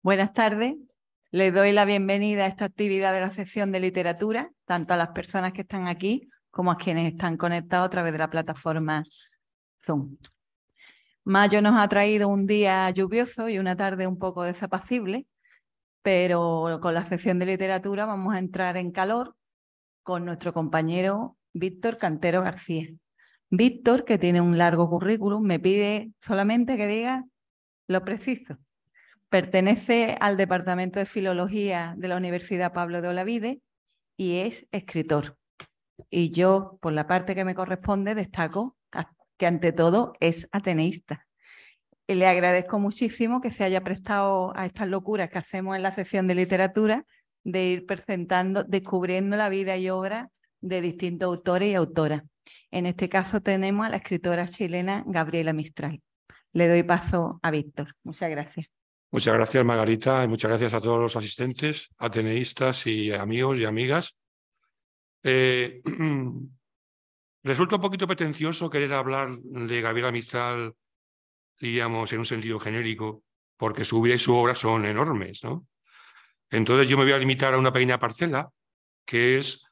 Buenas tardes. Les doy la bienvenida a esta actividad de la sección de literatura, tanto a las personas que están aquí como a quienes están conectados a través de la plataforma Zoom. Mayo nos ha traído un día lluvioso y una tarde un poco desapacible, pero con la sección de literatura vamos a entrar en calor con nuestro compañero Víctor Cantero García. Víctor, que tiene un largo currículum, me pide solamente que diga lo preciso. Pertenece al Departamento de Filología de la Universidad Pablo de Olavide y es escritor. Y yo, por la parte que me corresponde, destaco que ante todo es ateneísta. Y le agradezco muchísimo que se haya prestado a estas locuras que hacemos en la sección de literatura, de ir presentando, descubriendo la vida y obra de distintos autores y autoras. En este caso tenemos a la escritora chilena Gabriela Mistral. Le doy paso a Víctor. Muchas gracias. Muchas gracias, Margarita, y muchas gracias a todos los asistentes, ateneístas y amigos y amigas. Resulta un poquito pretencioso querer hablar de Gabriela Mistral, digamos, en un sentido genérico, porque su vida y su obra son enormes, ¿no? Entonces yo me voy a limitar a una pequeña parcela, que es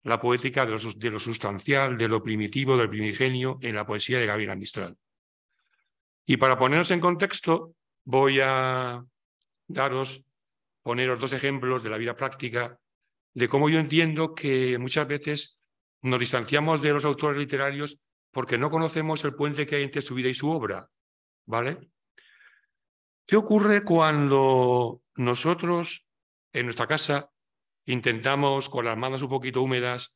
la poética de lo sustancial, de lo primitivo, del primigenio en la poesía de Gabriela Mistral. Y para ponernos en contexto, voy a poneros dos ejemplos de la vida práctica de cómo yo entiendo que muchas veces nos distanciamos de los autores literarios porque no conocemos el puente que hay entre su vida y su obra, ¿vale? ¿Qué ocurre cuando nosotros en nuestra casa intentamos, con las manos un poquito húmedas,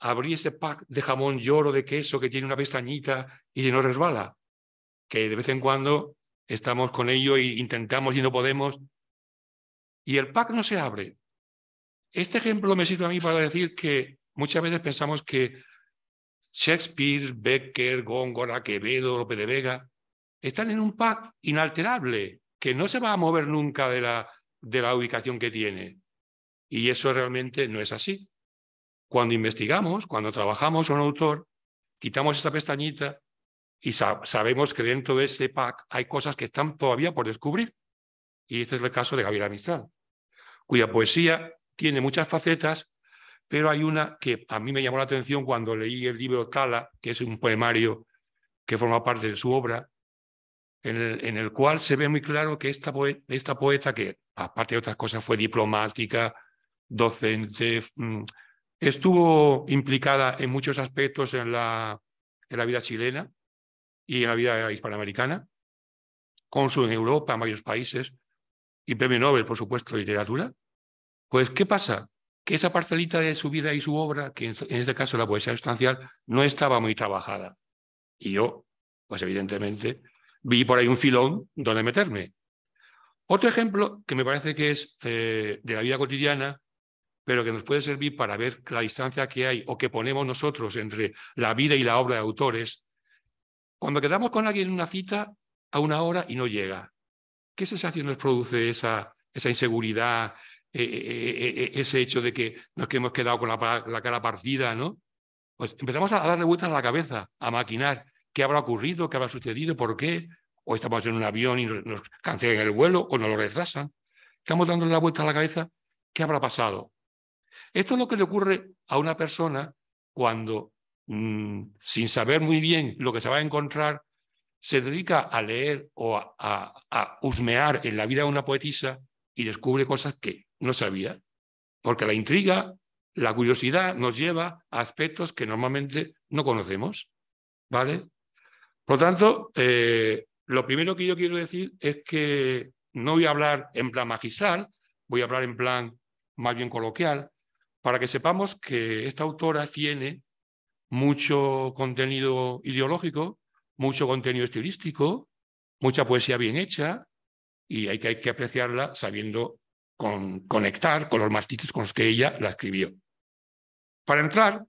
abrir ese pack de jamón york o de queso que tiene una pestañita y se nos resbala? Que de vez en cuando estamos con ello e intentamos y no podemos, y el pack no se abre. Este ejemplo me sirve a mí para decir que muchas veces pensamos que Shakespeare, Becker, Góngora, Quevedo, Lope de Vega están en un pack inalterable, que no se va a mover nunca de la ubicación que tiene. Y eso realmente no es así. Cuando investigamos, cuando trabajamos con un autor, quitamos esa pestañita y sabemos que dentro de ese pack hay cosas que están todavía por descubrir. Y este es el caso de Gabriela Mistral, cuya poesía tiene muchas facetas, pero hay una que a mí me llamó la atención cuando leí el libro Tala, que es un poemario que forma parte de su obra, en el cual se ve muy claro que esta poeta, que aparte de otras cosas fue diplomática, docente, estuvo implicada en muchos aspectos en la vida chilena y en la vida hispanoamericana, cónsul en Europa, en varios países, y premio Nobel, por supuesto, de literatura. Pues, ¿qué pasa? Que esa parcelita de su vida y su obra, que en este caso la poesía sustancial, no estaba muy trabajada. Y yo, pues evidentemente, vi por ahí un filón donde meterme. Otro ejemplo que me parece que es de la vida cotidiana, pero que nos puede servir para ver la distancia que hay o que ponemos nosotros entre la vida y la obra de autores. Cuando quedamos con alguien en una cita a una hora y no llega, ¿qué sensación nos produce esa inseguridad, ese hecho de que nos hemos quedado con la cara partida, ¿no? Pues empezamos a darle vueltas a la cabeza, a maquinar qué habrá ocurrido, qué habrá sucedido, por qué, o estamos en un avión y nos cancelan el vuelo o nos lo retrasan. Estamos dándole la vuelta a la cabeza, ¿qué habrá pasado? Esto es lo que le ocurre a una persona cuando, sin saber muy bien lo que se va a encontrar, se dedica a leer o a husmear en la vida de una poetisa y descubre cosas que no sabía, porque la intriga, la curiosidad nos lleva a aspectos que normalmente no conocemos, ¿vale? Por lo tanto, lo primero que yo quiero decir es que no voy a hablar en plan magistral, voy a hablar en plan más bien coloquial, para que sepamos que esta autora tiene mucho contenido ideológico, mucho contenido estilístico, mucha poesía bien hecha, y hay que apreciarla sabiendo conectar con los matices con los que ella la escribió. Para entrar,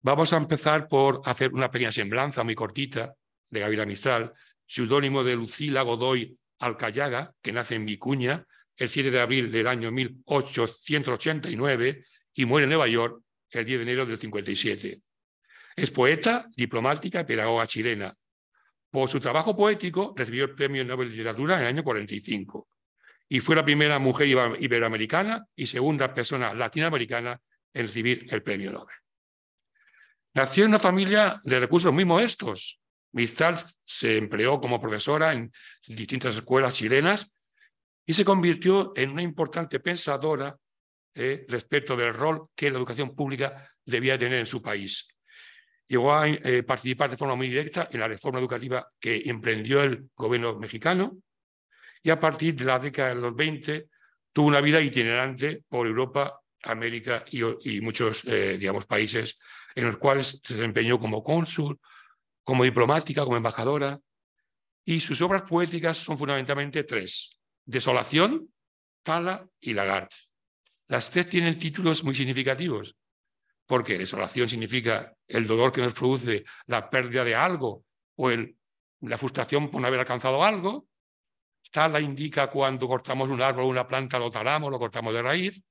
vamos a empezar por hacer una pequeña semblanza muy cortita de Gabriela Mistral, seudónimo de Lucila Godoy Alcayaga, que nace en Vicuña el 7 de abril del año 1889 y muere en Nueva York el 10 de enero del 57. Es poeta, diplomática y pedagoga chilena. Por su trabajo poético recibió el Premio Nobel de Literatura en el año 45. y fue la primera mujer iberoamericana y segunda persona latinoamericana en recibir el premio Nobel. Nació en una familia de recursos muy modestos. Mistral se empleó como profesora en distintas escuelas chilenas y se convirtió en una importante pensadora respecto del rol que la educación pública debía tener en su país. Llegó a participar de forma muy directa en la reforma educativa que emprendió el gobierno mexicano y a partir de la década de los 20 tuvo una vida itinerante por Europa, América y muchos digamos, países en los cuales se desempeñó como cónsul, como diplomática, como embajadora, y sus obras poéticas son fundamentalmente tres: Desolación, Thala y Lagar. Las tres tienen títulos muy significativos, porque desolación significa el dolor que nos produce la pérdida de algo o la frustración por no haber alcanzado algo. Thala indica cuando cortamos un árbol o una planta, lo talamos, lo cortamos de raíz.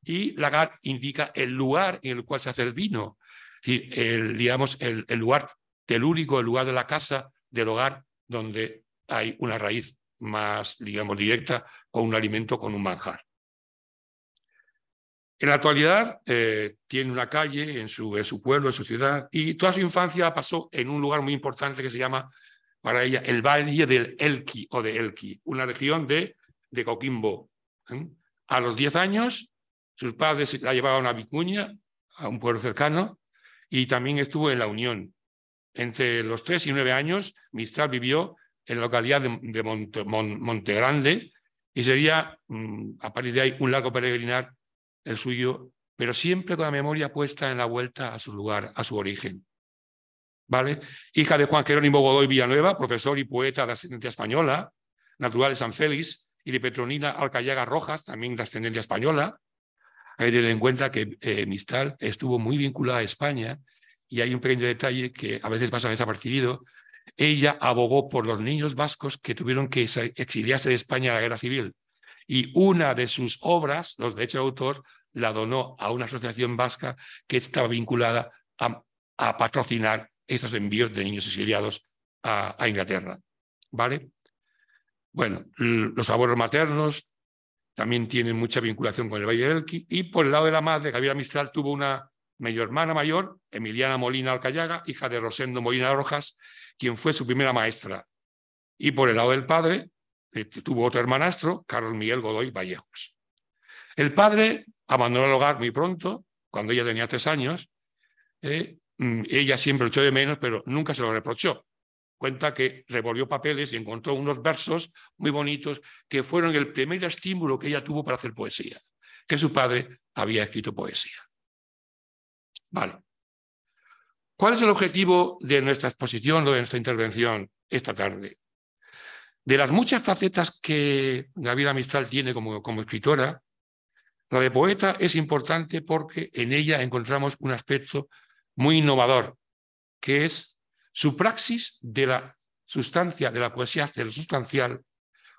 Y Lagar indica el lugar en el cual se hace el vino. Es decir, digamos, el lugar telúrico, el lugar de la casa, del hogar, donde hay una raíz más, digamos, directa con un alimento, con un manjar. En la actualidad tiene una calle en su pueblo, en su ciudad, y toda su infancia la pasó en un lugar muy importante que se llama, para ella, el Valle del Elqui, o de Elqui, una región de Coquimbo. A los 10 años, sus padres la llevaban a Vicuña, a un pueblo cercano, y también estuvo en La Unión. Entre los 3 y 9 años, Mistral vivió en la localidad de Montegrande, y sería, a partir de ahí, un largo peregrinar el suyo, pero siempre con la memoria puesta en la vuelta a su lugar, a su origen. ¿Vale? Hija de Juan Jerónimo Godoy Villanueva, profesor y poeta de ascendencia española, natural de San Félix, y de Petronila Alcayaga Rojas, también de ascendencia española. Hay que tener en cuenta que Mistral estuvo muy vinculada a España, y hay un pequeño detalle que a veces pasa desapercibido. Ella abogó por los niños vascos que tuvieron que exiliarse de España a la guerra civil, y una de sus obras, los derechos de autor, la donó a una asociación vasca que estaba vinculada a patrocinar estos envíos de niños exiliados a Inglaterra. ¿Vale? Bueno, los abuelos maternos también tienen mucha vinculación con el Valle del Elqui, y por el lado de la madre, Gabriela Mistral tuvo una hermana mayor, Emiliana Molina Alcayaga, hija de Rosendo Molina Rojas, quien fue su primera maestra. Y por el lado del padre, tuvo otro hermanastro, Carlos Miguel Godoy Vallejos. El padre abandonó el hogar muy pronto, cuando ella tenía 3 años. Ella siempre lo echó de menos, pero nunca se lo reprochó. Cuenta que revolvió papeles y encontró unos versos muy bonitos que fueron el primer estímulo que ella tuvo para hacer poesía, que su padre había escrito poesía. Vale. ¿Cuál es el objetivo de nuestra exposición o de nuestra intervención esta tarde? De las muchas facetas que Gabriela Mistral tiene como escritora, la de poeta es importante porque en ella encontramos un aspecto muy innovador, que es su praxis de la sustancia, de la poesía, de lo sustancial,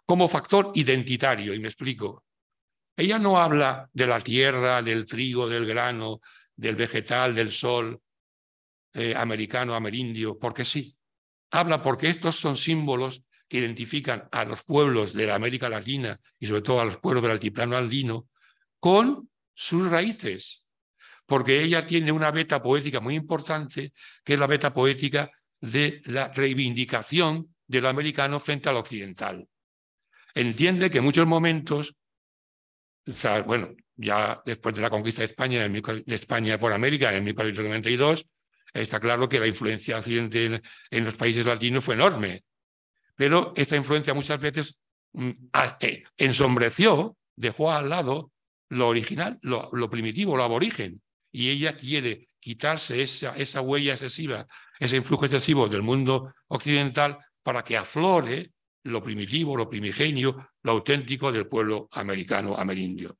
como factor identitario. Y me explico. Ella no habla de la tierra, del trigo, del grano, del vegetal, del sol americano, amerindio, porque sí. Habla porque estos son símbolos que identifican a los pueblos de la América Latina y sobre todo a los pueblos del altiplano andino con sus raíces, porque ella tiene una veta poética muy importante, que es la veta poética de la reivindicación de lo americano frente al occidental. Entiende que en muchos momentos, o sea, bueno, ya después de la conquista de España por América en 1492, está claro que la influencia occidental en los países latinos fue enorme, pero esta influencia muchas veces ensombreció, dejó al lado lo original, lo primitivo, lo aborigen, y ella quiere quitarse esa huella excesiva, ese influjo excesivo del mundo occidental para que aflore lo primitivo, lo primigenio, lo auténtico del pueblo americano, amerindio.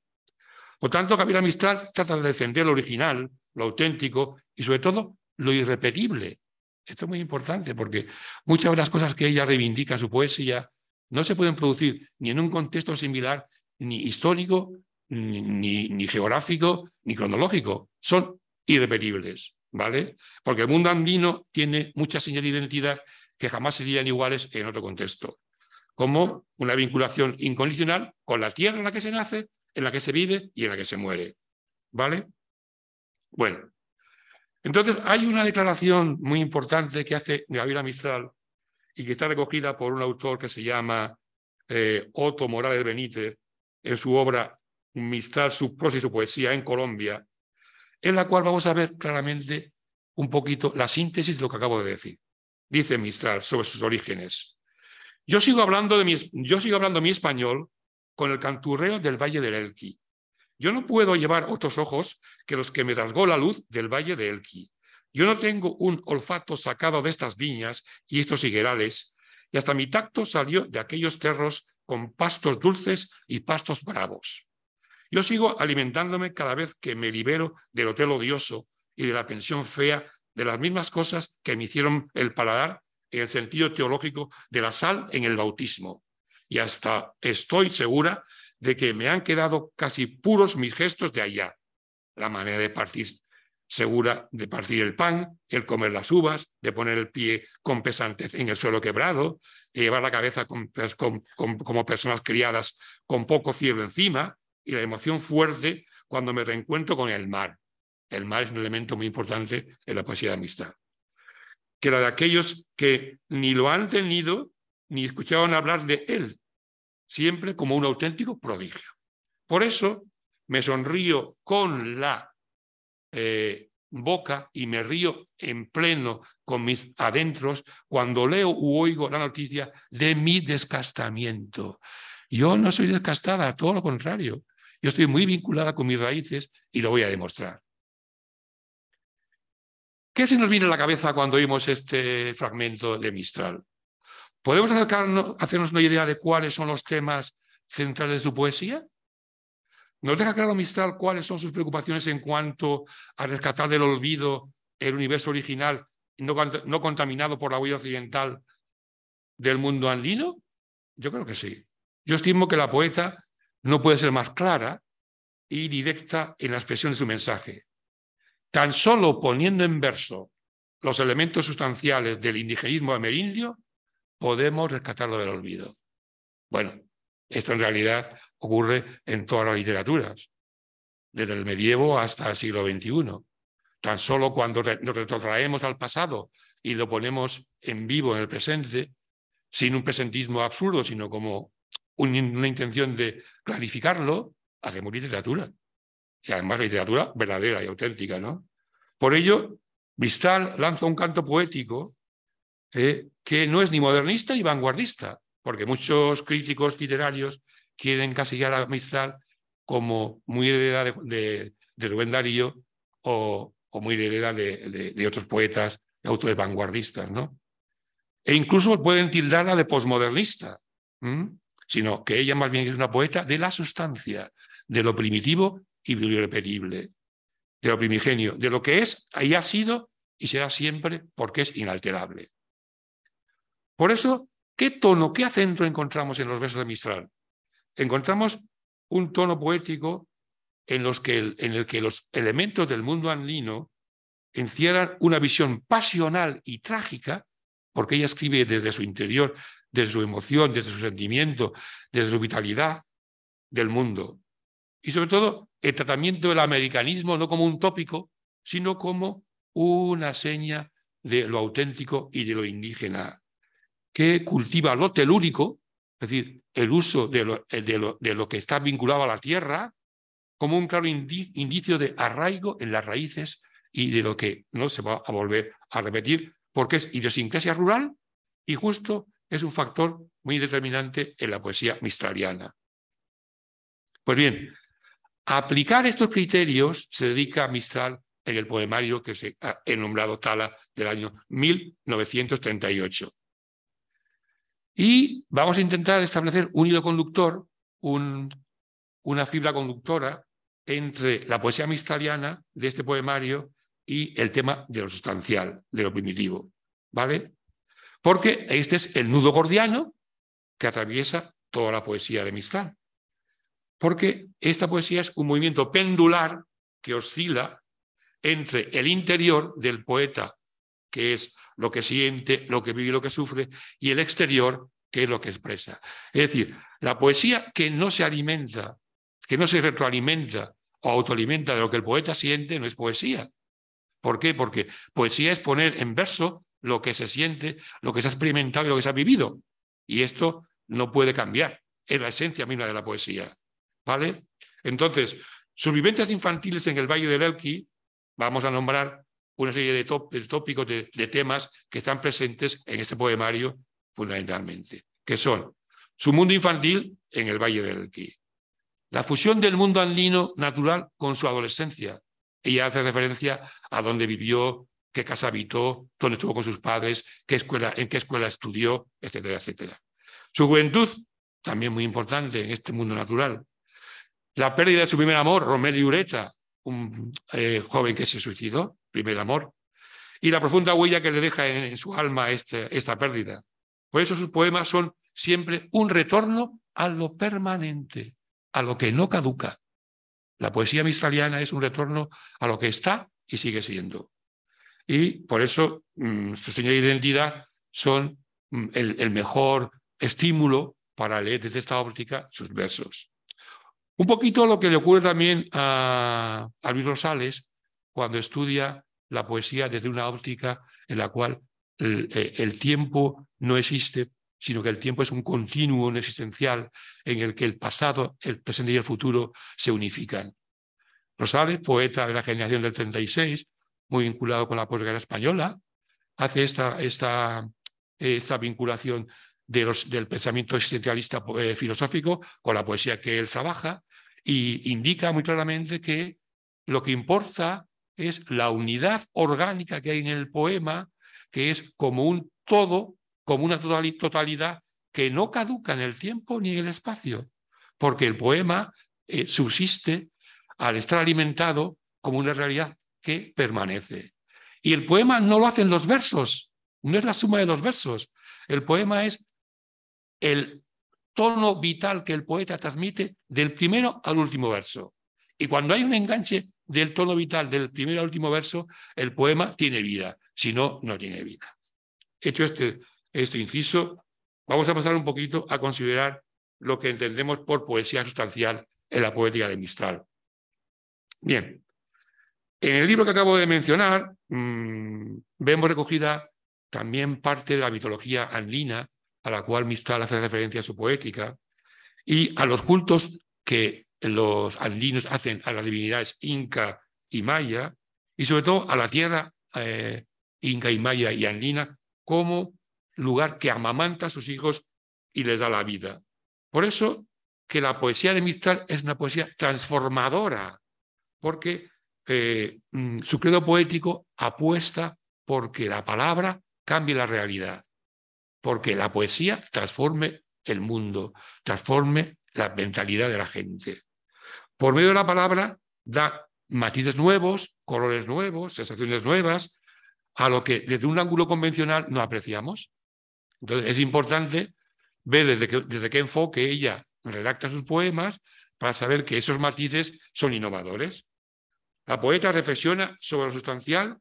Por tanto, Gabriela Mistral trata de defender lo original, lo auténtico y sobre todo lo irrepetible. Esto es muy importante porque muchas de las cosas que ella reivindica en su poesía no se pueden producir ni en un contexto similar, ni histórico, ni geográfico, ni cronológico. Son irrepetibles, ¿vale? Porque el mundo andino tiene muchas señales de identidad que jamás serían iguales en otro contexto. como una vinculación incondicional con la tierra en la que se nace, en la que se vive y en la que se muere. ¿Vale? Bueno, entonces hay una declaración muy importante que hace Gabriela Mistral y que está recogida por un autor que se llama Otto Morales Benítez en su obra Mistral, su prosa y su poesía en Colombia, en la cual vamos a ver claramente un poquito la síntesis de lo que acabo de decir. Dice Mistral sobre sus orígenes. Yo sigo hablando mi español con el canturreo del Valle del Elqui. Yo no puedo llevar otros ojos que los que me rasgó la luz del Valle de Elqui. Yo no tengo un olfato sacado de estas viñas y estos higuerales, y hasta mi tacto salió de aquellos cerros con pastos dulces y pastos bravos. Yo sigo alimentándome cada vez que me libero del hotel odioso y de la pensión fea de las mismas cosas que me hicieron el paladar en el sentido teológico de la sal en el bautismo. Y hasta estoy segura de que me han quedado casi puros mis gestos de allá. La manera de partir segura de partir el pan, el comer las uvas, de poner el pie con pesantez en el suelo quebrado, de llevar la cabeza como personas criadas con poco cielo encima, y la emoción fuerte cuando me reencuentro con el mar. El mar es un elemento muy importante en la poesía de amistad. Que la de aquellos que ni lo han tenido ni escuchaban hablar de él, siempre como un auténtico prodigio. Por eso me sonrío con la boca y me río en pleno con mis adentros cuando leo u oigo la noticia de mi descastamiento. Yo no soy descastada, todo lo contrario. Yo estoy muy vinculada con mis raíces y lo voy a demostrar. ¿Qué se nos viene a la cabeza cuando oímos este fragmento de Mistral? ¿Podemos hacernos una idea de cuáles son los temas centrales de su poesía? ¿Nos deja claro Mistral cuáles son sus preocupaciones en cuanto a rescatar del olvido el universo original no contaminado por la huella occidental del mundo andino? Yo creo que sí. Yo estimo que la poeta no puede ser más clara y directa en la expresión de su mensaje. Tan solo poniendo en verso los elementos sustanciales del indigenismo amerindio, podemos rescatarlo del olvido. Bueno, esto en realidad ocurre en todas las literaturas, desde el medievo hasta el siglo XXI. Tan solo cuando nos retrotraemos al pasado y lo ponemos en vivo en el presente, sin un presentismo absurdo, sino como una intención de clarificarlo, hacemos literatura. Y además literatura verdadera y auténtica, ¿no? Por ello, Mistral lanza un canto poético que no es ni modernista ni vanguardista, porque muchos críticos literarios quieren encasillar a Mistral como muy heredera de Rubén Darío o muy heredera de otros poetas, autores vanguardistas, ¿no? E incluso pueden tildarla de posmodernista, sino que ella más bien es una poeta de la sustancia, de lo primitivo y lo irrepetible, de lo primigenio, de lo que es y ha sido y será siempre porque es inalterable. Por eso, ¿qué tono, qué acento encontramos en los versos de Mistral? Encontramos un tono poético en el que los elementos del mundo andino encierran una visión pasional y trágica, porque ella escribe desde su interior, desde su emoción, desde su sentimiento, desde su vitalidad del mundo. Y sobre todo, el tratamiento del americanismo no como un tópico, sino como una seña de lo auténtico y de lo indígena, que cultiva lo telúrico, es decir, el uso de lo que está vinculado a la tierra, como un claro indicio de arraigo en las raíces y de lo que no se va a volver a repetir, porque es idiosincrasia rural y justo es un factor muy determinante en la poesía mistraliana. Pues bien, a aplicar estos criterios se dedica Mistral en el poemario que se ha nombrado Tala del año 1938. Y vamos a intentar establecer un hilo conductor, una fibra conductora entre la poesía mistraliana de este poemario y el tema de lo sustancial, de lo primitivo, ¿vale? Porque este es el nudo gordiano que atraviesa toda la poesía de Mistral. Porque esta poesía es un movimiento pendular que oscila entre el interior del poeta, que es lo que siente, lo que vive y lo que sufre, y el exterior, que es lo que expresa. Es decir, la poesía que no se alimenta, que no se retroalimenta o autoalimenta de lo que el poeta siente, no es poesía. ¿Por qué? Porque poesía es poner en verso lo que se siente, lo que se ha experimentado y lo que se ha vivido. Y esto no puede cambiar. Es la esencia misma de la poesía. ¿Vale? Entonces, sus vivencias infantiles en el Valle del Elqui, vamos a nombrar una serie de tópicos, de temas que están presentes en este poemario fundamentalmente, que son su mundo infantil en el Valle del Elqui, la fusión del mundo andino natural con su adolescencia. Ella hace referencia a dónde vivió, qué casa habitó, dónde estuvo con sus padres, en qué escuela estudió, etcétera, etcétera. Su juventud, también muy importante en este mundo natural. La pérdida de su primer amor, Romeo y Ureta, un joven que se suicidó, primer amor, y la profunda huella que le deja en su alma esta pérdida. Por eso sus poemas son siempre un retorno a lo permanente, a lo que no caduca. La poesía mistraliana es un retorno a lo que está y sigue siendo. Y por eso su señal de identidad son el mejor estímulo para leer desde esta óptica sus versos. Un poquito lo que le ocurre también a Luis Rosales cuando estudia la poesía desde una óptica en la cual el tiempo no existe, sino que el tiempo es un continuo existencial en el que el pasado, el presente y el futuro se unifican. Rosales, poeta de la generación del 36, muy vinculado con la posguerra española, hace esta vinculación del pensamiento existencialista filosófico con la poesía que él trabaja y indica muy claramente que lo que importa es la unidad orgánica que hay en el poema, que es como un todo, como una totalidad que no caduca en el tiempo ni en el espacio, porque el poema subsiste al estar alimentado como una realidad que permanece. Y el poema no lo hacen los versos, no es la suma de los versos. El poema es el tono vital que el poeta transmite del primero al último verso. Y cuando hay un enganche del tono vital del primero al último verso, el poema tiene vida, si no, no tiene vida. Hecho este inciso, vamos a pasar un poquito a considerar lo que entendemos por poesía sustancial en la poética de Mistral. Bien, en el libro que acabo de mencionar vemos recogida también parte de la mitología andina a la cual Mistral hace referencia a su poética y a los cultos que los andinos hacen a las divinidades inca y maya y sobre todo a la tierra inca y maya y andina como lugar que amamanta a sus hijos y les da la vida. Por eso que la poesía de Mistral es una poesía transformadora, porque su credo poético apuesta porque la palabra cambie la realidad, porque la poesía transforme el mundo, transforme la mentalidad de la gente. Por medio de la palabra da matices nuevos, colores nuevos, sensaciones nuevas, a lo que desde un ángulo convencional no apreciamos. Entonces es importante ver desde qué enfoque ella redacta sus poemas para saber que esos matices son innovadores. La poeta reflexiona sobre lo sustancial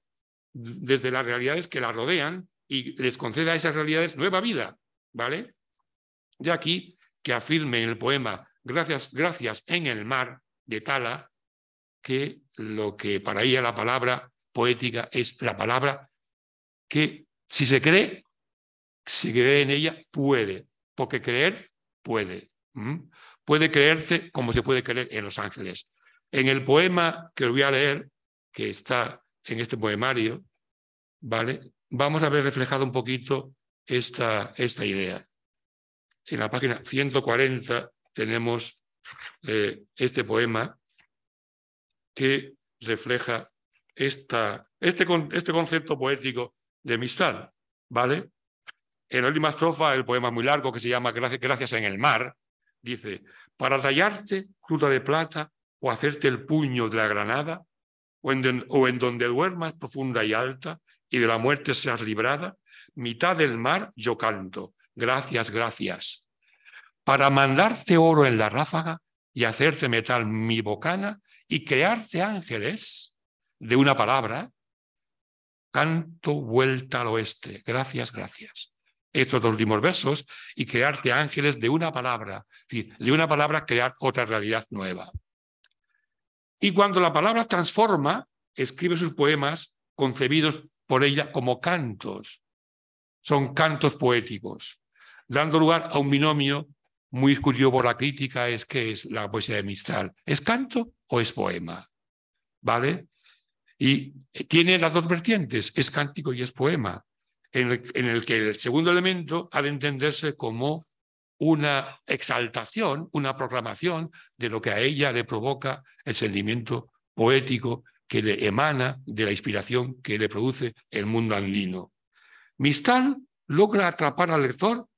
desde las realidades que la rodean y les concede a esas realidades nueva vida, ¿vale? De aquí que afirme en el poema Gracias en el mar de Tala que lo que para ella la palabra poética es la palabra que si se cree en ella puede, porque creer puede. Puede creerse como se puede creer en los ángeles. En el poema que os voy a leer, que está en este poemario, ¿vale? Vamos a ver reflejado un poquito esta idea. En la página 140 tenemos este poema que refleja este concepto poético de Mistral, ¿vale? En la última estrofa, el poema muy largo que se llama Gracias en el mar, dice, para tallarte fruta de plata o hacerte el puño de la granada, o en donde duermas profunda y alta y de la muerte seas librada, mitad del mar yo canto, gracias, gracias. Para mandarte oro en la ráfaga y hacerte metal mi bocana y crearte ángeles de una palabra, canto vuelta al oeste, gracias, gracias. estos dos últimos versos, y crearte ángeles de una palabra. Es decir, de una palabra crear otra realidad nueva. Y cuando la palabra transforma, escribe sus poemas concebidos por ella como cantos. Son cantos poéticos, dando lugar a un binomio muy discutido por la crítica, es que es la poesía de Mistral. ¿Es canto o es poema? ¿Vale? Y tiene las dos vertientes, es cántico y es poema, en el que el segundo elemento ha de entenderse como una exaltación, una proclamación de lo que a ella le provoca el sentimiento poético que le emana de la inspiración que le produce el mundo andino. Mistral logra atrapar al lector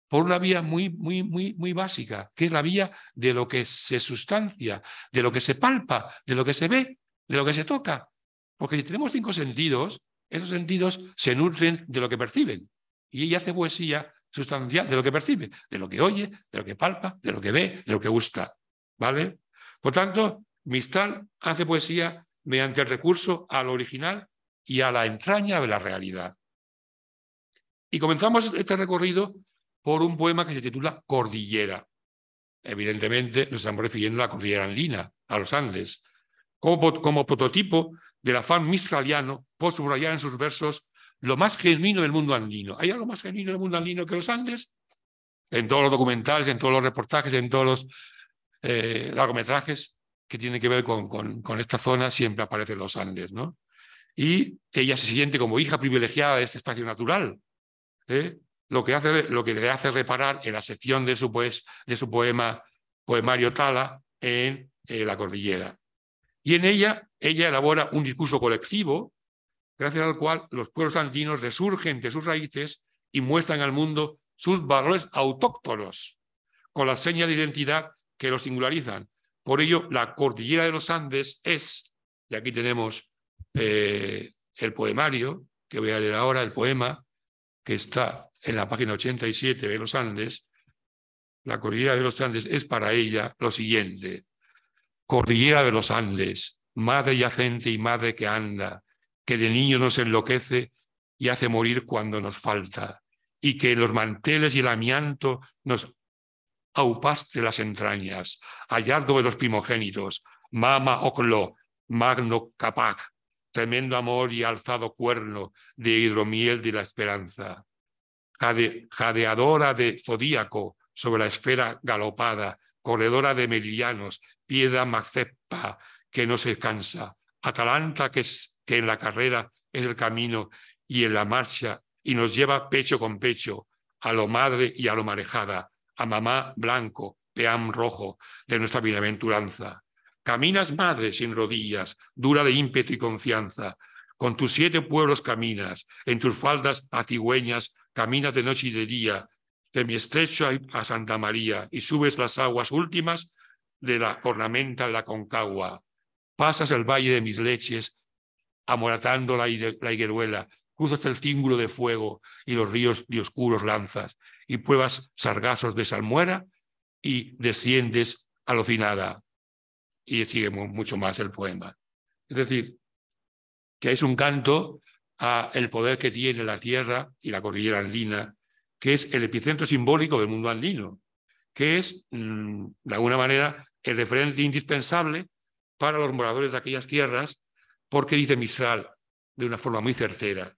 por una vía muy básica, que es la vía de lo que se sustancia, de lo que se palpa, de lo que se ve, de lo que se toca. Porque si tenemos 5 sentidos, esos sentidos se nutren de lo que perciben. Y ella hace poesía sustancial de lo que percibe, de lo que oye, de lo que palpa, de lo que ve, de lo que gusta. ¿Vale? Por tanto, Mistral hace poesía mediante el recurso al original y a la entraña de la realidad. Y comenzamos este recorrido por un poema que se titula Cordillera. Evidentemente nos estamos refiriendo a la cordillera andina, a los Andes, como prototipo del afán mistraliano por subrayar en sus versos lo más genuino del mundo andino. ¿Hay algo más genuino del mundo andino que los Andes? En todos los documentales, en todos los reportajes, en todos los largometrajes que tienen que ver con esta zona, siempre aparecen los Andes, ¿no? Y ella se siente como hija privilegiada de este espacio natural, lo que le hace reparar en la sección de su poemario Tala en la cordillera. Y en ella elabora un discurso colectivo, gracias al cual los pueblos andinos resurgen de sus raíces y muestran al mundo sus valores autóctonos, con las señas de identidad que los singularizan. Por ello, la cordillera de los Andes es, y aquí tenemos el poemario, que voy a leer ahora, el poema, que está en la página 87 de los Andes, la cordillera de los Andes es para ella lo siguiente: cordillera de los Andes, madre yacente y madre que anda, que de niño nos enloquece y hace morir cuando nos falta, y que en los manteles y el amianto nos aupaste las entrañas, hallazgo de los primogénitos, mama oclo, magno capac, tremendo amor y alzado cuerno de hidromiel de la esperanza. Jadeadora de zodíaco sobre la esfera galopada, corredora de meridianos, piedra mazeppa que no se cansa, Atalanta que en la carrera es el camino y en la marcha y nos lleva pecho con pecho a lo madre y a lo marejada, a mamá blanco, peam rojo de nuestra bienaventuranza. Caminas, madre, sin rodillas, dura de ímpetu y confianza. Con tus 7 pueblos caminas, en tus faldas atigüeñas caminas de noche y de día, de mi estrecho a Santa María, y subes las aguas últimas de la cornamenta de la Concagua. Pasas el valle de mis leches, amoratando la higueruela, cruzas el cíngulo de fuego y los ríos de oscuros lanzas, y pruebas sargazos de salmuera y desciendes alucinada. Y sigue mucho más el poema. Es decir, que es un canto a el poder que tiene la tierra y la cordillera andina, que es el epicentro simbólico del mundo andino, que es, de alguna manera, el referente indispensable para los moradores de aquellas tierras, porque dice Mistral de una forma muy certera: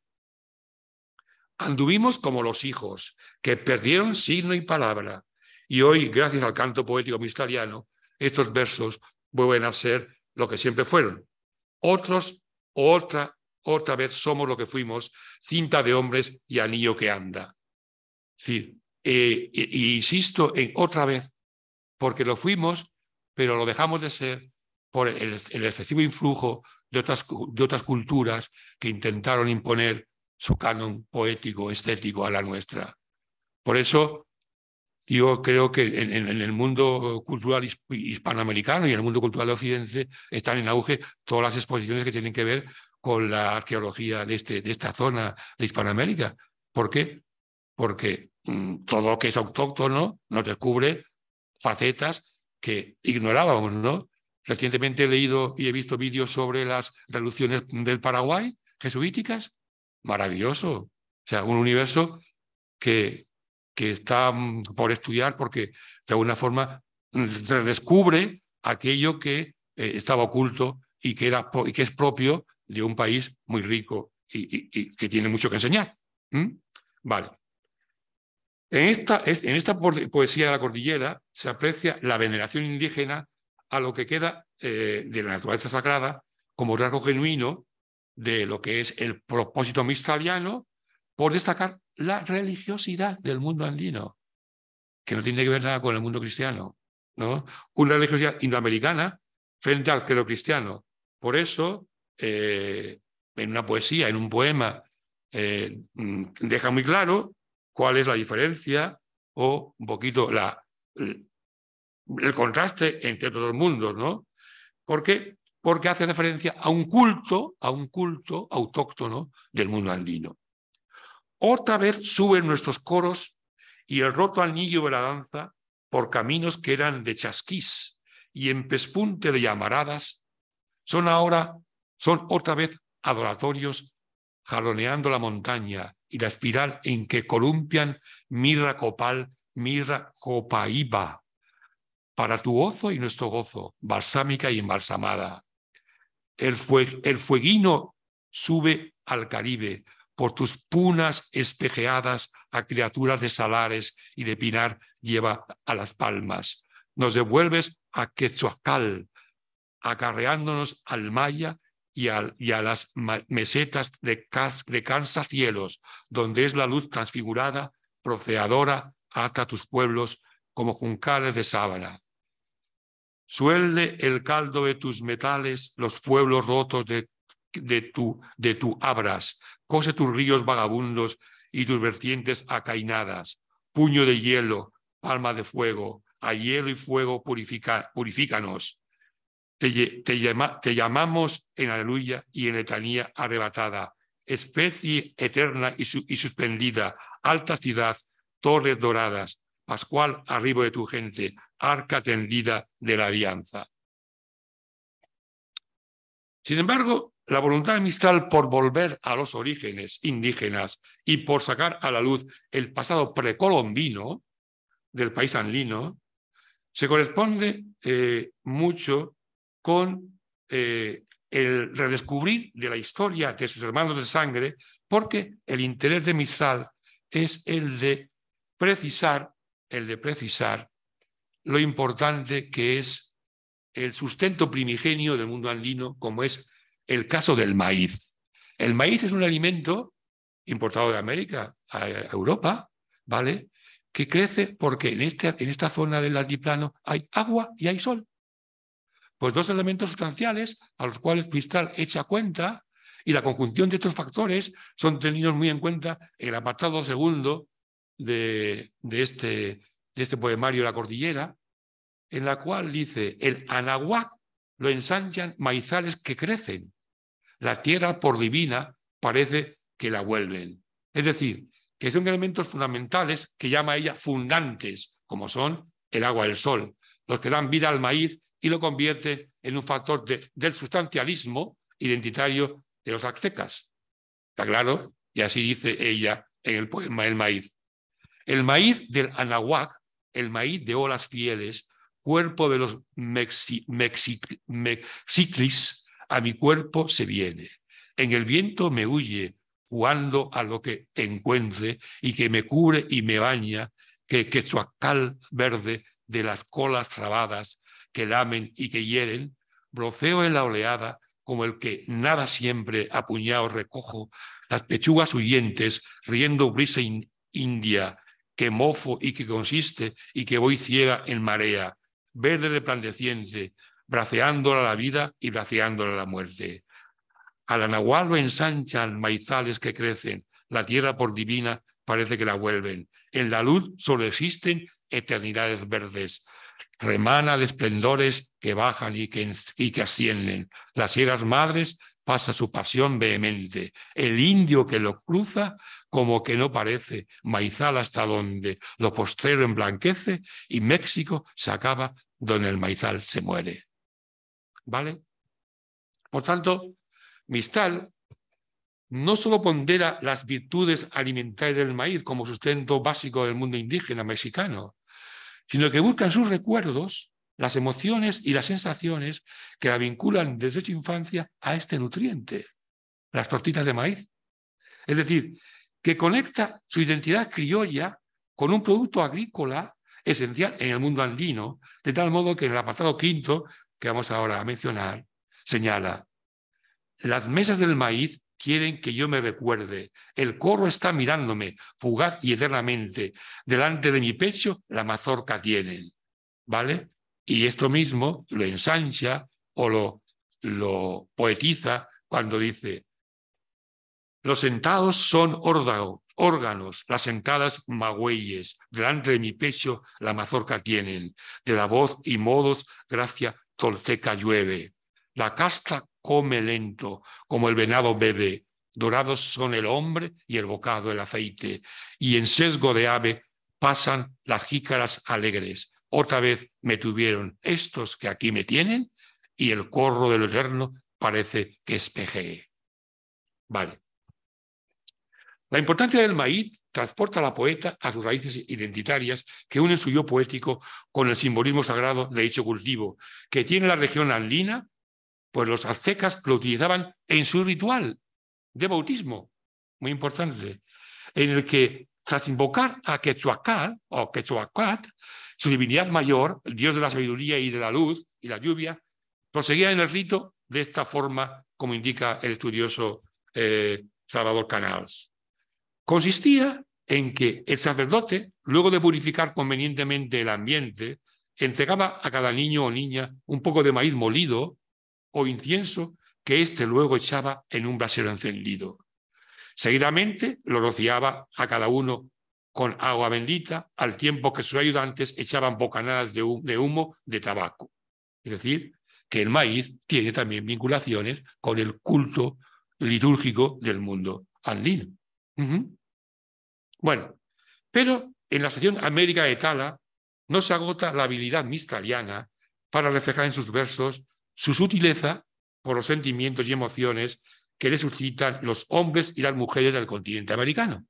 anduvimos como los hijos, que perdieron signo y palabra, y hoy, gracias al canto poético mistraliano, estos versos vuelven a ser lo que siempre fueron. Otros, otra vez somos lo que fuimos, cinta de hombres y anillo que anda. Sí, insisto en otra vez, porque lo fuimos, pero lo dejamos de ser por el excesivo influjo de otras culturas que intentaron imponer su canon poético, estético a la nuestra. Por eso yo creo que en el mundo cultural hispanoamericano y en el mundo cultural de Occidente están en auge todas las exposiciones que tienen que ver con la arqueología de esta zona de Hispanoamérica. ¿Por qué? Porque todo lo que es autóctono nos descubre facetas que ignorábamos, ¿no? Recientemente he leído y he visto vídeos sobre las reducciones del Paraguay, jesuíticas. Maravilloso. O sea, un universo que está por estudiar porque de alguna forma redescubre aquello que estaba oculto y que es propio de un país muy rico y que tiene mucho que enseñar. Vale. En esta poesía de la cordillera se aprecia la veneración indígena a lo que queda de la naturaleza sagrada como rasgo genuino de lo que es el propósito mistaliano, por destacar la religiosidad del mundo andino, que no tiene que ver nada con el mundo cristiano, ¿no? Una religiosidad indoamericana frente al credo cristiano. Por eso, en una poesía, en un poema, deja muy claro cuál es la diferencia o un poquito el contraste entre todos los mundos, ¿no? ¿Por qué? Porque hace referencia a un culto autóctono del mundo andino. Otra vez suben nuestros coros y el roto anillo de la danza por caminos que eran de chasquís y en pespunte de llamaradas son otra vez adoratorios jaloneando la montaña y la espiral en que columpian mirra copal, mirra copaíba, para tu gozo y nuestro gozo, balsámica y embalsamada. El fueguino sube al Caribe, por tus punas espejeadas a criaturas de salares y de pinar lleva a las palmas. Nos devuelves a Quetzalcóatl, acarreándonos al Maya y a las mesetas de Kansas cielos, donde es la luz transfigurada, proceadora, ata tus pueblos como juncales de sábana. Suelde el caldo de tus metales los pueblos rotos de tu abras, cose tus ríos vagabundos y tus vertientes acainadas, puño de hielo, palma de fuego, a hielo y fuego purifícanos. Te llamamos en aleluya y en letanía arrebatada, especie eterna y suspendida, alta ciudad, torres doradas, pascual arribo de tu gente, arca tendida de la alianza. Sin embargo, la voluntad de Mistral por volver a los orígenes indígenas y por sacar a la luz el pasado precolombino del país andino se corresponde mucho con el redescubrir de la historia de sus hermanos de sangre, porque el interés de Mistral es el de precisar lo importante que es el sustento primigenio del mundo andino, como es el caso del maíz. El maíz es un alimento importado de América a Europa, ¿vale?, que crece porque en esta zona del altiplano hay agua y hay sol. Pues dos elementos sustanciales a los cuales Mistral echa cuenta, y la conjunción de estos factores son tenidos muy en cuenta en el apartado segundo de este poemario La Cordillera, en la cual dice: el anahuac lo ensanchan maizales que crecen, la tierra por divina parece que la vuelven. Es decir, que son elementos fundamentales que llama ella fundantes, como son el agua y el sol, los que dan vida al maíz y lo convierten en un factor del sustancialismo identitario de los aztecas. ¿Está claro? Y así dice ella en el poema El maíz. El maíz del anahuac, el maíz de olas fieles, cuerpo de los mexiclis, a mi cuerpo se viene. En el viento me huye, jugando a lo que encuentre, y que me cubre y me baña, que Quetzalcóatl verde de las colas trabadas que lamen y que hieren, broceo en la oleada como el que nada siempre a puñados recojo, las pechugas huyentes, riendo brisa india, que mofo y que consiste y que voy ciega en marea, verde resplandeciente, braceándola la vida y braceándola la muerte. Al anahual lo ensanchan maizales que crecen, la tierra por divina parece que la vuelven. En la luz solo existen eternidades verdes. Remana de esplendores que bajan y que ascienden. Las sierras madres pasa su pasión vehemente. El indio que lo cruza como que no parece, maizal hasta donde lo postrero emblanquece, y México se acaba donde el maizal se muere. ¿Vale? Por tanto, Mistral no solo pondera las virtudes alimentarias del maíz como sustento básico del mundo indígena mexicano, sino que busca en sus recuerdos las emociones y las sensaciones que la vinculan desde su infancia a este nutriente, las tortitas de maíz. Es decir, que conecta su identidad criolla con un producto agrícola esencial en el mundo andino, de tal modo que en el apartado quinto, que vamos ahora a mencionar, señala: las mesas del maíz quieren que yo me recuerde, el corro está mirándome, fugaz y eternamente, delante de mi pecho la mazorca tienen, ¿vale? Y esto mismo lo ensancha o lo poetiza cuando dice: los sentados son órganos, las sentadas magüeyes, delante de mi pecho la mazorca tienen, de la voz y modos gracia tolteca llueve. La casta come lento, como el venado bebe, dorados son el hombre y el bocado el aceite, y en sesgo de ave pasan las jícaras alegres. Otra vez me tuvieron estos que aquí me tienen, y el corro del eterno parece que espejee. Vale. La importancia del maíz transporta a la poeta a sus raíces identitarias que unen su yo poético con el simbolismo sagrado de dicho cultivo, que tiene la región andina, pues los aztecas lo utilizaban en su ritual de bautismo, muy importante, en el que, tras invocar a Quetzalcóatl o Quetzalcóatl, su divinidad mayor, el dios de la sabiduría y de la luz y la lluvia, proseguía en el rito de esta forma, como indica el estudioso Salvador Canals. Consistía en que el sacerdote, luego de purificar convenientemente el ambiente, entregaba a cada niño o niña un poco de maíz molido o incienso que éste luego echaba en un brasero encendido. Seguidamente lo rociaba a cada uno con agua bendita, al tiempo que sus ayudantes echaban bocanadas de humo de tabaco. Es decir, que el maíz tiene también vinculaciones con el culto litúrgico del mundo andino. Bueno, pero en la sección América de Tala no se agota la habilidad mistaliana para reflejar en sus versos su sutileza por los sentimientos y emociones que le suscitan los hombres y las mujeres del continente americano.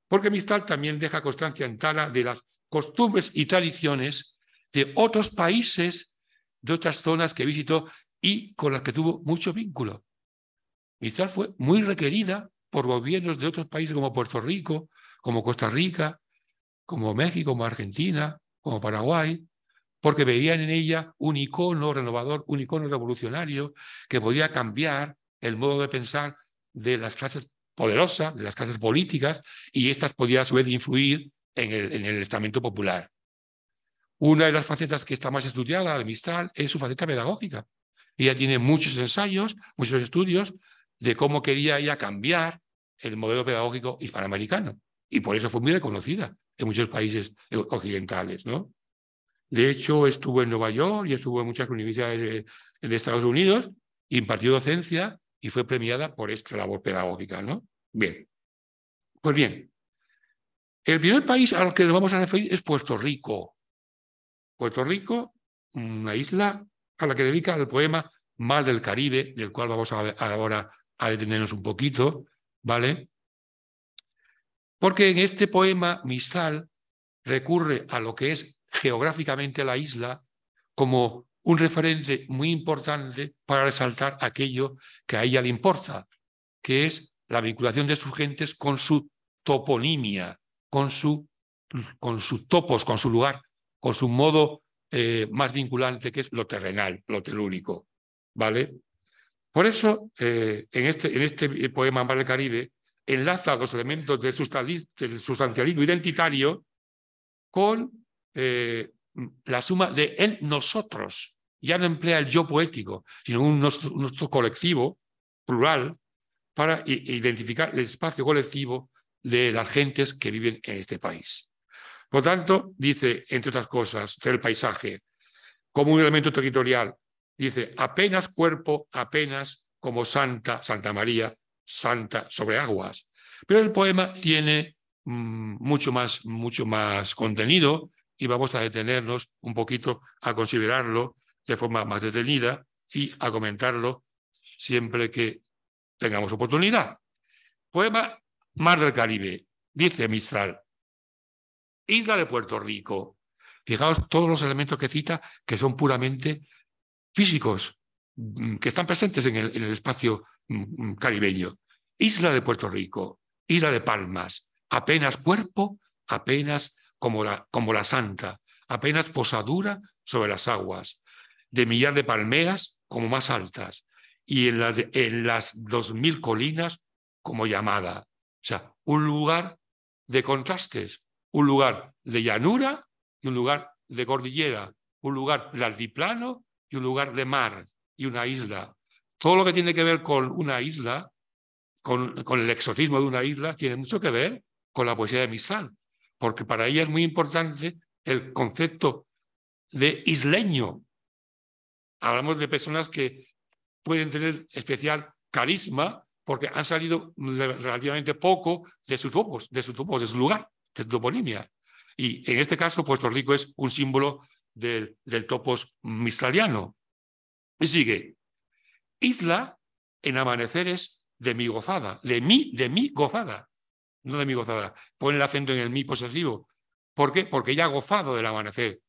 Porque Mistral también deja constancia en Tala de las costumbres y tradiciones de otros países, de otras zonas que visitó y con las que tuvo mucho vínculo. Mistral fue muy requerida por gobiernos de otros países como Puerto Rico, como Costa Rica, como México, como Argentina, como Paraguay, porque veían en ella un icono renovador, un icono revolucionario que podía cambiar el modo de pensar de las clases poderosas, de las clases políticas, y éstas podían a su vez influir en el estamento popular. Una de las facetas que está más estudiada de Mistral es su faceta pedagógica. Ella tiene muchos ensayos, muchos estudios de cómo quería ella cambiar el modelo pedagógico hispanoamericano. Y por eso fue muy reconocida en muchos países occidentales, ¿no? De hecho, estuvo en Nueva York y estuvo en muchas universidades de Estados Unidos, impartió docencia y fue premiada por esta labor pedagógica, ¿no? Bien. Pues bien, el primer país al que nos vamos a referir es Puerto Rico. Puerto Rico, una isla a la que dedica el poema Mar del Caribe, del cual vamos ahora a detenernos un poquito, ¿vale? Porque en este poema Mistral recurre a lo que es geográficamente la isla como un referente muy importante para resaltar aquello que a ella le importa, que es la vinculación de sus gentes con su toponimia, con sus topos, con su lugar, con su modo más vinculante, que es lo terrenal, lo telúrico, ¿vale? Por eso, en este poema Mar del Caribe, enlaza los elementos del sustancialismo identitario con la suma de el nosotros. Ya no emplea el yo poético, sino un nuestro colectivo, plural, para identificar el espacio colectivo de las gentes que viven en este país. Por lo tanto, dice, entre otras cosas, del paisaje, como un elemento territorial, dice, apenas cuerpo, apenas como Santa María, santa sobre aguas. Pero el poema tiene mucho más contenido y vamos a detenernos un poquito a considerarlo de forma más detenida y a comentarlo siempre que tengamos oportunidad. Poema Mar del Caribe. Dice Mistral. Isla de Puerto Rico. Fijaos todos los elementos que cita que son puramente físicos, que están presentes en el espacio caribeño. Isla de Puerto Rico, isla de palmas, apenas cuerpo, apenas como la santa, apenas posadura sobre las aguas, de millar de palmeras como más altas, y en las 2000 colinas como llamada. O sea, un lugar de contrastes, un lugar de llanura y un lugar de cordillera, un lugar de altiplano y un lugar de mar y una isla. Todo lo que tiene que ver con una isla, con el exotismo de una isla, tiene mucho que ver con la poesía de Mistral, porque para ella es muy importante el concepto de isleño. Hablamos de personas que pueden tener especial carisma porque han salido relativamente poco de sus topos, de su lugar, de su toponimia. Y en este caso, Puerto Rico es un símbolo del topos mistraliano. Y sigue. Isla en amaneceres de mi gozada, de mi gozada, no de mi gozada. Pone el acento en el mi posesivo. ¿Por qué? Porque ella ha gozado del amanecer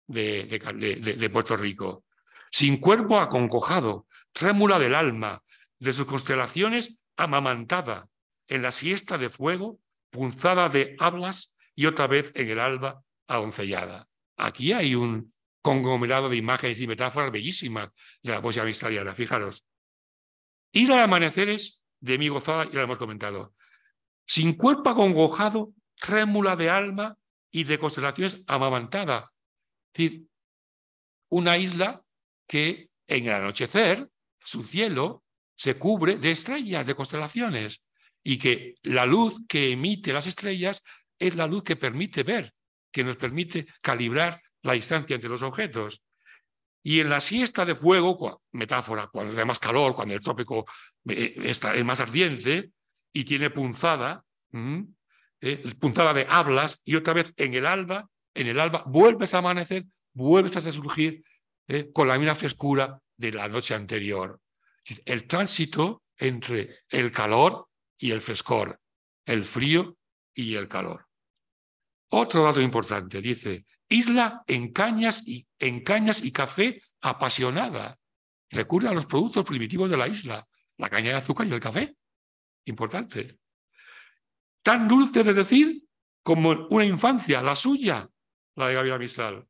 de Puerto Rico. Sin cuerpo aconcojado, trémula del alma, de sus constelaciones amamantada, en la siesta de fuego, punzada de hablas y otra vez en el alba adoncellada. Aquí hay un conglomerado de imágenes y metáforas bellísimas de la poesía mistraliana, fijaros. Isla de amaneceres de mi gozada, ya lo hemos comentado. Sin cuerpo acongojado, trémula de alma y de constelaciones amamantada. Es decir, una isla que en el anochecer, su cielo se cubre de estrellas, de constelaciones, y que la luz que emite las estrellas es la luz que permite ver, que nos permite calibrar la distancia entre los objetos. Y en la siesta de fuego, metáfora, cuando hace más calor, cuando el trópico es más ardiente y tiene punzada de hablas, y otra vez en el alba vuelves a amanecer, vuelves a resurgir con la misma frescura de la noche anterior. El tránsito entre el calor y el frescor, el frío y el calor. Otro dato importante, dice, isla en cañas y café apasionada. Recurre a los productos primitivos de la isla, la caña de azúcar y el café. Importante. Tan dulce de decir como una infancia, la suya, la de Gabriela Mistral.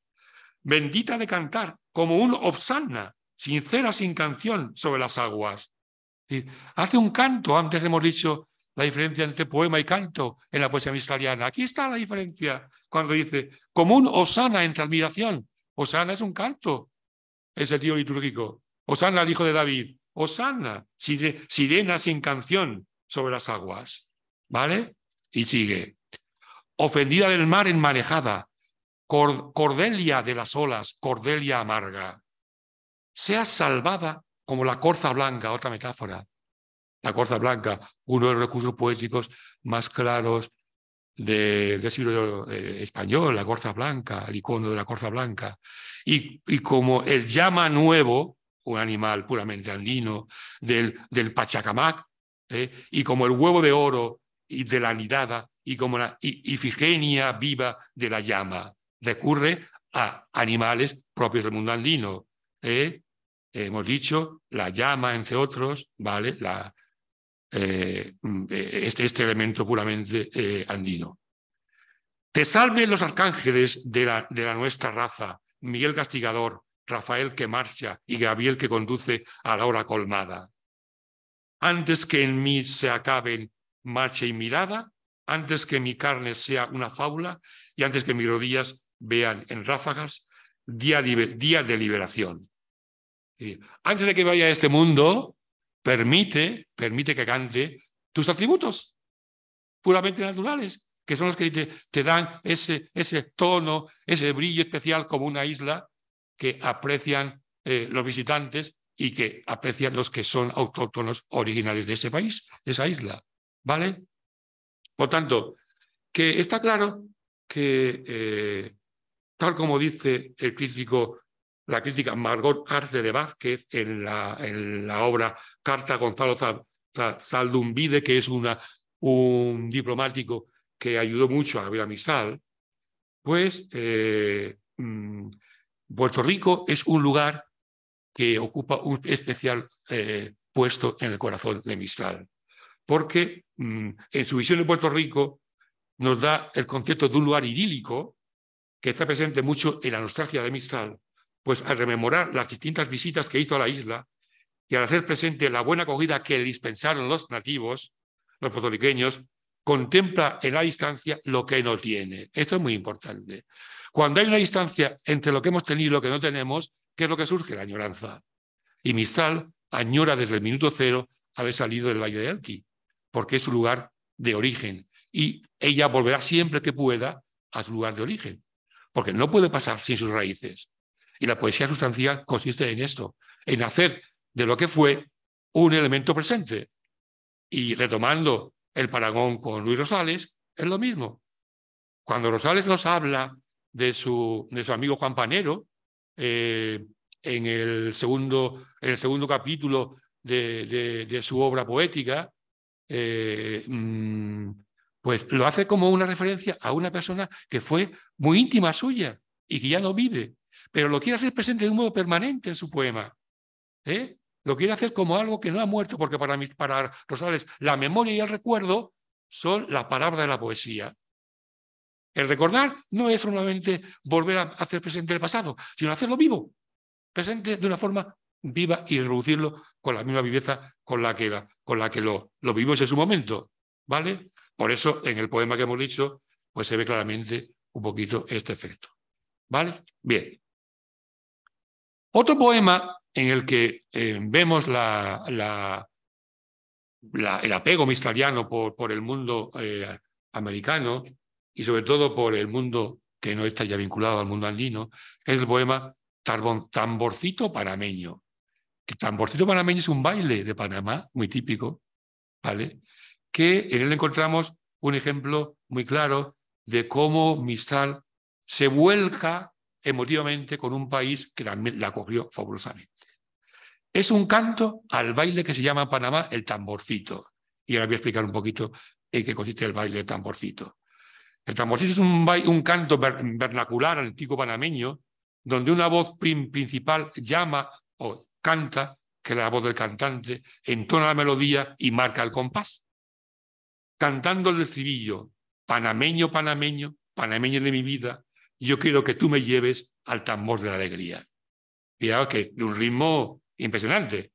Bendita de cantar, como un Hosanna, sincera sin canción sobre las aguas. Hace un canto, antes hemos dicho la diferencia entre poema y canto en la poesía mistraliana. Aquí está la diferencia cuando dice, como un Hosanna entre admiración. Hosanna es un canto, es el tío litúrgico. Hosanna, el hijo de David. Hosanna, sirena sin canción sobre las aguas. ¿Vale? Y sigue. Ofendida del mar enmarejada, Cordelia de las olas, Cordelia amarga. Seas salvada como la corza blanca, otra metáfora. La corza blanca, uno de los recursos poéticos más claros del siglo español, la corza blanca, el icono de la corza blanca. Y como el llama nuevo, un animal puramente andino, del Pachacamac, y como el huevo de oro y de la nidada, y como la Ifigenia viva de la llama. Recurre a animales propios del mundo andino. Hemos dicho la llama, entre otros, ¿vale? Este elemento puramente andino. Te salven los arcángeles de la nuestra raza, Miguel Castigador, Rafael que marcha y Gabriel que conduce a la hora colmada. Antes que en mí se acaben marcha y mirada, antes que mi carne sea una fábula y antes que mis rodillas vean en ráfagas día de liberación. Sí. Antes de que vaya a este mundo, permite que cante tus atributos puramente naturales, que son los que te dan ese tono, ese brillo especial como una isla que aprecian los visitantes y que aprecian los que son autóctonos originales de ese país, de esa isla. ¿Vale? Por tanto, que está claro que, tal como dice el crítico, la crítica Margot Arce de Vázquez en la obra Carta a Gonzalo Zaldumbide, que es un diplomático que ayudó mucho a Gabriela Mistral, pues Puerto Rico es un lugar que ocupa un especial puesto en el corazón de Mistral, porque en su visión de Puerto Rico nos da el concepto de un lugar idílico que está presente mucho en la nostalgia de Mistral, pues al rememorar las distintas visitas que hizo a la isla y al hacer presente la buena acogida que le dispensaron los nativos, los puertorriqueños, contempla en la distancia lo que no tiene. Esto es muy importante. Cuando hay una distancia entre lo que hemos tenido y lo que no tenemos, ¿qué es lo que surge? La añoranza. Y Mistral añora desde el minuto cero haber salido del Valle de Elqui, porque es su lugar de origen. Y ella volverá siempre que pueda a su lugar de origen, porque no puede pasar sin sus raíces. Y la poesía sustancial consiste en esto, en hacer de lo que fue un elemento presente. Y retomando el parangón con Luis Rosales, es lo mismo. Cuando Rosales nos habla de su amigo Juan Panero, en el segundo capítulo de su obra poética, pues lo hace como una referencia a una persona que fue muy íntima suya y que ya no vive, pero lo quiere hacer presente de un modo permanente en su poema. Lo quiere hacer como algo que no ha muerto, porque para Rosales la memoria y el recuerdo son la palabra de la poesía. El recordar no es solamente volver a hacer presente el pasado, sino hacerlo vivo, presente de una forma viva y reproducirlo con la misma viveza con la que lo vivimos en su momento, ¿vale? Por eso, en el poema que hemos dicho, pues se ve claramente un poquito este efecto, ¿vale? Bien. Otro poema en el que vemos el apego mistraliano por el mundo americano y sobre todo por el mundo que no está ya vinculado al mundo andino, es el poema Tamborcito Panameño. Que Tamborcito Panameño es un baile de Panamá muy típico, ¿vale? Que en él encontramos un ejemplo muy claro de cómo Mistral se vuelca emotivamente con un país que la acogió fabulosamente. Es un canto al baile que se llama Panamá el tamborcito. Y ahora voy a explicar un poquito en qué consiste el baile del tamborcito. El tamborcito es un canto vernacular antiguo panameño, donde una voz principal llama o canta, que es la voz del cantante, entona la melodía y marca el compás. Cantando el estribillo, panameño, panameño, panameño de mi vida, yo quiero que tú me lleves al tambor de la alegría. Fijaos que un ritmo impresionante,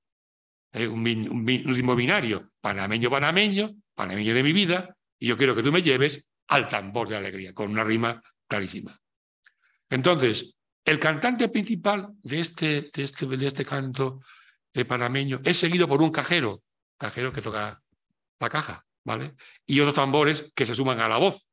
un ritmo binario, panameño, panameño, panameño de mi vida, y yo quiero que tú me lleves al tambor de la alegría, con una rima clarísima. Entonces, el cantante principal de este canto panameño es seguido por un cajero que toca la caja, ¿vale? Y otros tambores que se suman a la voz.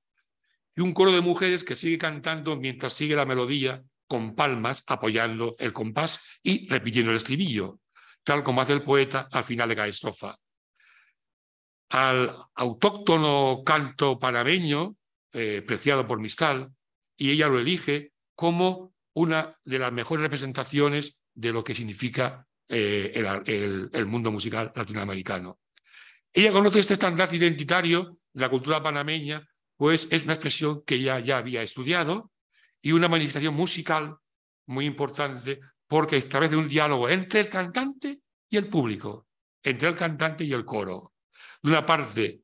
Y un coro de mujeres que sigue cantando mientras sigue la melodía con palmas apoyando el compás y repitiendo el estribillo, tal como hace el poeta al final de cada estrofa. Al autóctono canto panameño, preciado por Mistral, y ella lo elige como una de las mejores representaciones de lo que significa el mundo musical latinoamericano. Ella conoce este estandarte identitario de la cultura panameña, pues es una expresión que ella ya había estudiado y una manifestación musical muy importante porque establece un diálogo entre el cantante y el público, entre el cantante y el coro. De una parte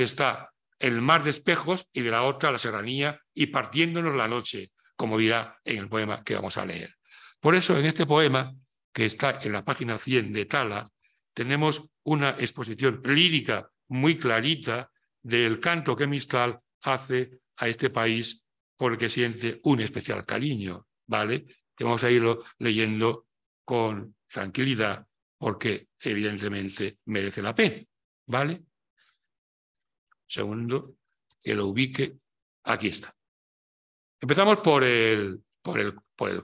está el mar de espejos y de la otra la serranía y partiéndonos la noche, como dirá en el poema que vamos a leer. Por eso en este poema, que está en la página 100 de Tala, tenemos una exposición lírica muy clarita del canto que Mistral hace a este país por el que siente un especial cariño, ¿vale? Que vamos a irlo leyendo con tranquilidad porque evidentemente merece la pena, ¿vale? Segundo, que lo ubique. Aquí está. Empezamos por el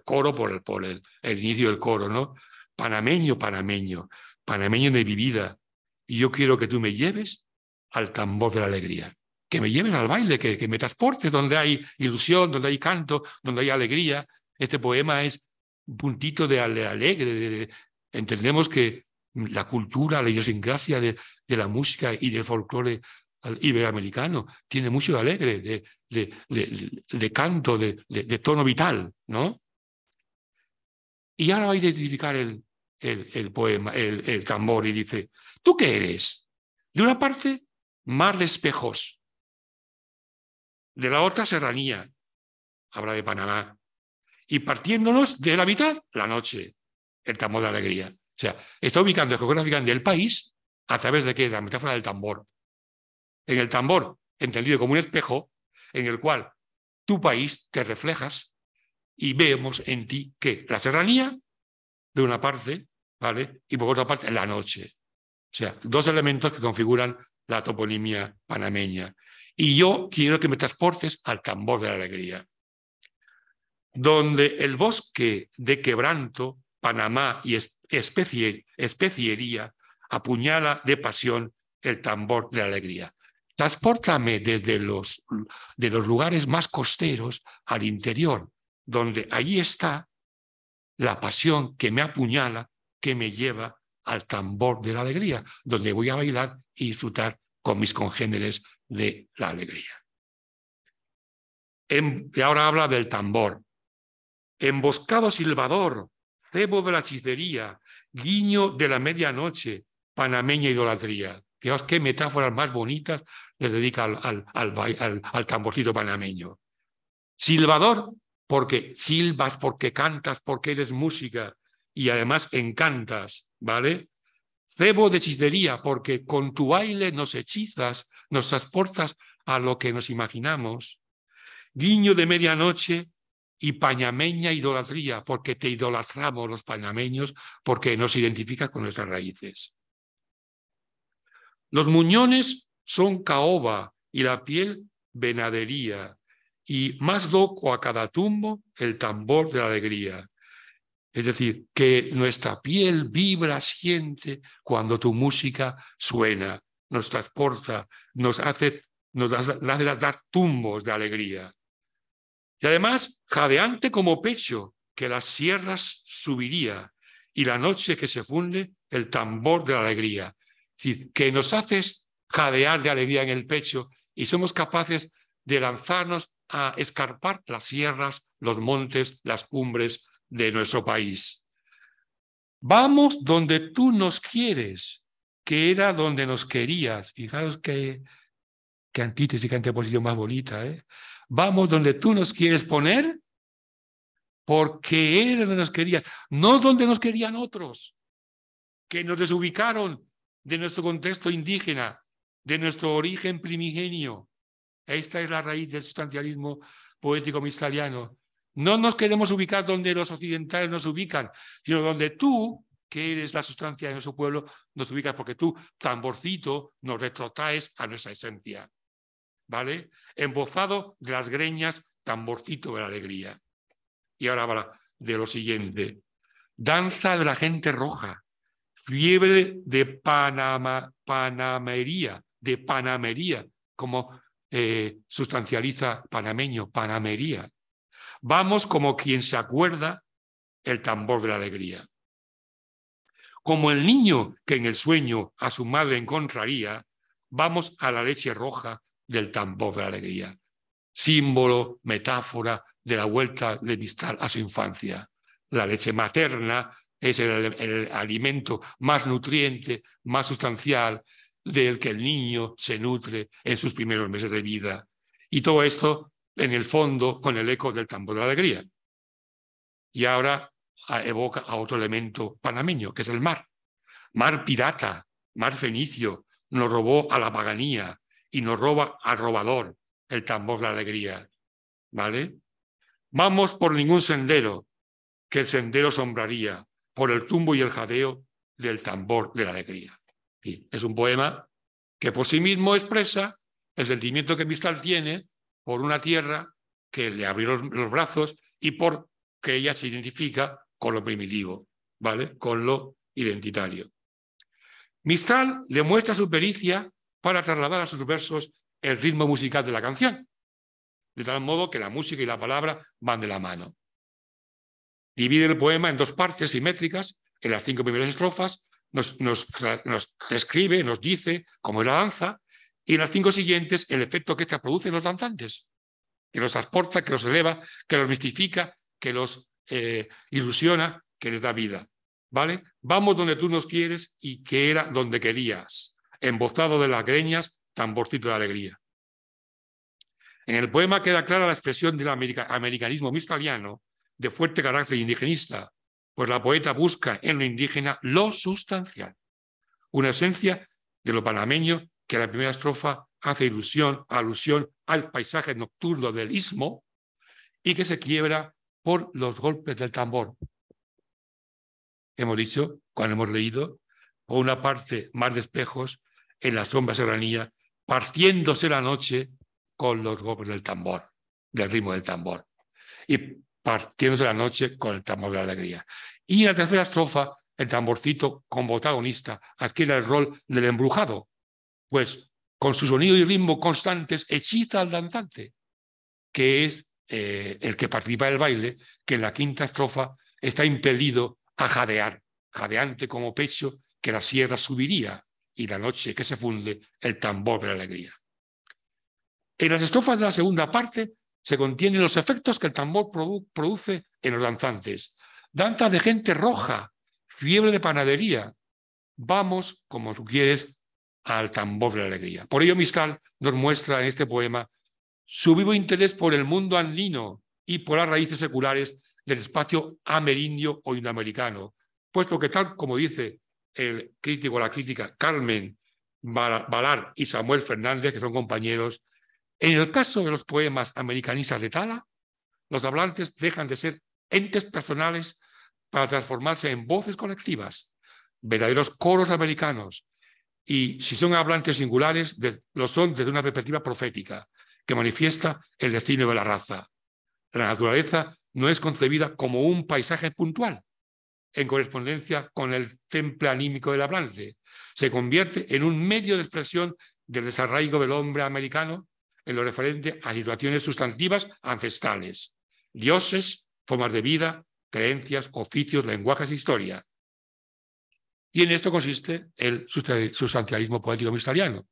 coro, por el inicio del coro, ¿no? Panameño, panameño, panameño de mi vida, y yo quiero que tú me lleves al tambor de la alegría, que me lleves al baile, que me transportes donde hay ilusión, donde hay canto, donde hay alegría. Este poema es un puntito de alegre. Entendemos que la cultura, la idiosincrasia de la música y del folclore iberoamericano. Tiene mucho de alegre, de canto, de tono vital, ¿no? Y ahora va a identificar el poema, el tambor, y dice: ¿tú qué eres? De una parte, mar de espejos. De la otra, serranía. Habla de Panamá. Y partiéndonos de la mitad, la noche, el tambor de la alegría. O sea, está ubicando geográficamente el país a través de ¿qué? De la metáfora del tambor. En el tambor, entendido como un espejo, en el cual tu país te reflejas y vemos en ti que la serranía, de una parte, ¿vale? Y por otra parte, la noche. O sea, dos elementos que configuran la toponimia panameña. Y yo quiero que me transportes al tambor de la alegría, donde el bosque de quebranto, Panamá y especiería apuñala de pasión el tambor de la alegría. Transpórtame desde de los lugares más costeros al interior, donde allí está la pasión que me apuñala, que me lleva al tambor de la alegría, donde voy a bailar y disfrutar con mis congéneres de la alegría. Y ahora habla del tambor. Emboscado silbador, cebo de la hechicería, guiño de la medianoche, panameña idolatría. Fijaos qué metáforas más bonitas les dedica al tamborcito panameño. Silbador, porque silbas, porque cantas, porque eres música y además encantas, ¿vale? Cebo de hechicería, porque con tu baile nos hechizas, nos transportas a lo que nos imaginamos. Guiño de medianoche y pañameña idolatría, porque te idolatramos los pañameños, porque nos identificas con nuestras raíces. Los muñones son caoba y la piel venadería, y más loco a cada tumbo el tambor de la alegría. Es decir, que nuestra piel vibra, siente cuando tu música suena, nos transporta, nos hace dar tumbos de alegría. Y además, jadeante como pecho, que las sierras subiría, y la noche que se funde, el tambor de la alegría. Es decir, que nos haces jadear de alegría en el pecho y somos capaces de lanzarnos a escarpar las sierras, los montes, las cumbres de nuestro país. Vamos donde tú nos quieres, que era donde nos querías. Fijaros qué antítesis, qué anteposición más bonita, ¿eh? Vamos donde tú nos quieres poner, porque eres donde nos querías, no donde nos querían otros, que nos desubicaron de nuestro contexto indígena, de nuestro origen primigenio. Esta es la raíz del sustancialismo poético mistaliano. No nos queremos ubicar donde los occidentales nos ubican, sino donde tú, que eres la sustancia de nuestro pueblo, nos ubicas, porque tú, tamborcito, nos retrotraes a nuestra esencia. ¿Vale? Embozado de las greñas, tamborcito de la alegría. Y ahora habla de lo siguiente. Danza de la gente roja, fiebre de panamería, como sustancializa panameño, panamería. Vamos como quien se acuerda el tambor de la alegría. Como el niño que en el sueño a su madre encontraría, vamos a la leche roja del tambor de la alegría. Símbolo, metáfora de la vuelta de Mistral a su infancia. La leche materna es el alimento más nutriente, más sustancial, del que el niño se nutre en sus primeros meses de vida. Y todo esto, en el fondo, con el eco del tambor de la alegría. Y ahora evoca a otro elemento panameño, que es el mar. Mar pirata, mar fenicio, nos robó a la paganía y nos roba al robador, el tambor de la alegría. ¿Vale? Vamos por ningún sendero, que el sendero sombraría, por el tumbo y el jadeo del tambor de la alegría. Sí, es un poema que por sí mismo expresa el sentimiento que Mistral tiene por una tierra que le abrió los brazos y por que ella se identifica con lo primitivo, ¿vale? Con lo identitario. Mistral demuestra su pericia para trasladar a sus versos el ritmo musical de la canción, de tal modo que la música y la palabra van de la mano. Divide el poema en dos partes simétricas, en las 5 primeras estrofas, nos describe, nos dice cómo es la danza, y en las 5 siguientes el efecto que esta produce en los danzantes, que los transporta, que los eleva, que los mistifica, que los ilusiona, que les da vida. ¿Vale? Vamos donde tú nos quieres y que era donde querías. Embozado de las greñas, tamborcito de alegría. En el poema queda clara la expresión del americanismo mistaliano de fuerte carácter indigenista, pues la poeta busca en lo indígena lo sustancial, una esencia de lo panameño que en la primera estrofa hace alusión al paisaje nocturno del istmo y que se quiebra por los golpes del tambor. Hemos dicho, cuando hemos leído, por una parte mar de espejos, en la sombra serranía, partiéndose la noche con los golpes del tambor, del ritmo del tambor, y partiéndose la noche con el tambor de la alegría. Y en la tercera estrofa, el tamborcito como protagonista adquiere el rol del embrujado, pues con su sonido y ritmo constantes hechiza al danzante, que es el que participa del baile, que en la quinta estrofa está impelido a jadear, jadeante como pecho que la sierra subiría y la noche que se funde el tambor de la alegría. En las estrofas de la segunda parte se contienen los efectos que el tambor produce en los danzantes. Danza de gente roja, fiebre de panadería. Vamos, como tú quieres, al tambor de la alegría. Por ello Mistral nos muestra en este poema su vivo interés por el mundo andino y por las raíces seculares del espacio amerindio o indoamericano, puesto que tal como dice el crítico o la crítica Carmen Valar y Samuel Fernández, que son compañeros, en el caso de los poemas americanistas de Tala, los hablantes dejan de ser entes personales para transformarse en voces colectivas, verdaderos coros americanos, y si son hablantes singulares, lo son desde una perspectiva profética, que manifiesta el destino de la raza. La naturaleza no es concebida como un paisaje puntual, en correspondencia con el temple anímico del hablante. Se convierte en un medio de expresión del desarraigo del hombre americano en lo referente a situaciones sustantivas ancestrales, dioses, formas de vida, creencias, oficios, lenguajes e historia. Y en esto consiste el sustancialismo poético mistaliano,